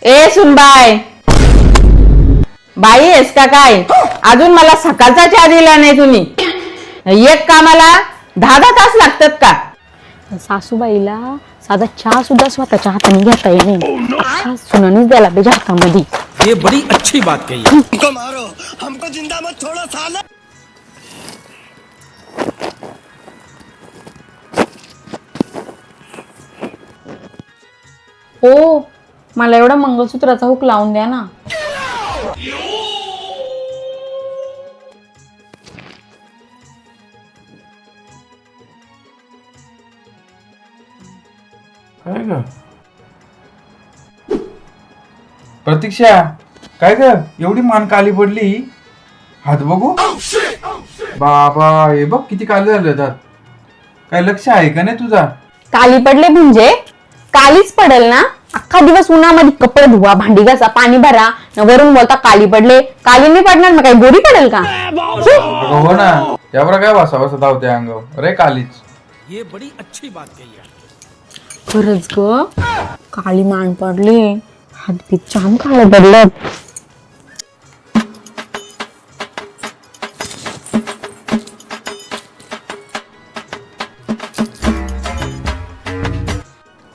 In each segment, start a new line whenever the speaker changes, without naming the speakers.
ए सुनबाय, बाई आहेस का काय? अजून मला सकाळचा चहा दिला नाही तुम्ही. एक कामाला 10 तास लागतात का?
सासूबाईला साधा चहा सुद्धा स्वतःच्या हाताने घेता येईल नाही. सुनानीच द्यायला पाहिजे हातामध्ये.
ये बड़ी अच्छी बात कही है.
हमको मारो, हमको जिंदा मत छोड़ो साला.
ओ, मला एवढा मंगळसूत्राचा हुक लावून द्या ना.
काय ग प्रतीक्षा, काय ग एवढी मान काली पडली? हात बघू. बाबा, हे बघ किती काले झाले होतात. काय लक्ष आहे का नाही तुझा?
काली पडले म्हणजे कालीच पडेल ना. अख्खा दिवस उन्हामध्ये कपडे धुवा, भांडी घासा, पाणी भरा, वरून बोलता काली पडले. काली नाही पडणार मग काय गोरी पडेल का?
हो ना, यावर काय वासा धावते अंगावर. अरे कालीच.
ये बड़ी अच्छी बात कही है.
खरंच ग, काळी मान पडली. हात बीत छान काळे पडलं.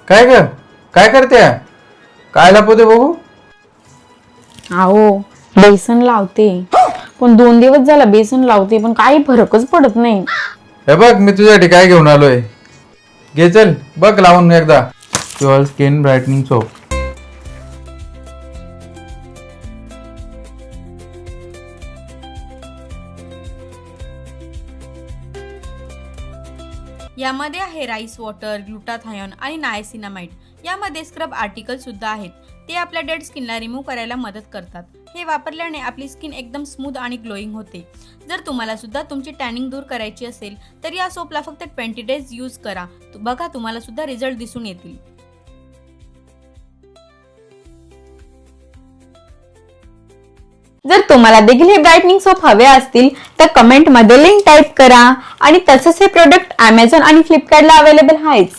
काय ग, काय करते? काय लपवते बघू?
आओ, बेसन लावते, पण 2 दिवस झाला बेसन लावते, पण काही फरकच पडत नाही.
हे बघ, मी तुझ्यासाठी काय घेऊन आलोय. घे चल, बघ लावून एकदा. Pure skin brightening soap.
यामध्ये आहे राईस वॉटर, ग्लुटाथायॉन आणि नायसिनामाइड. यामध्ये स्क्रब आर्टिकल सुद्धा आहेत. ते आपल्या डेड स्किनला रिमूव्ह करायला मदत करतात. हे वापरल्याने आपली स्किन एकदम स्मूथ आणि ग्लोईंग होते. जर तुम्हाला सुद्धा तुमची टॅनिंग दूर करायची असेल तर या सोपला फक्त 20 डेज यूज करा. बघा, तुम्हाला सुद्धा रिझल्ट दिसून येतील.
जर तुम्हाला देखील हे ब्राईटनिंग सोप हवे असतील तर कमेंट मध्ये लिंक टाईप करा. आणि तसंच हे प्रोडक्ट Amazon आणि फ्लिपकार्टला अवेलेबल आहेच.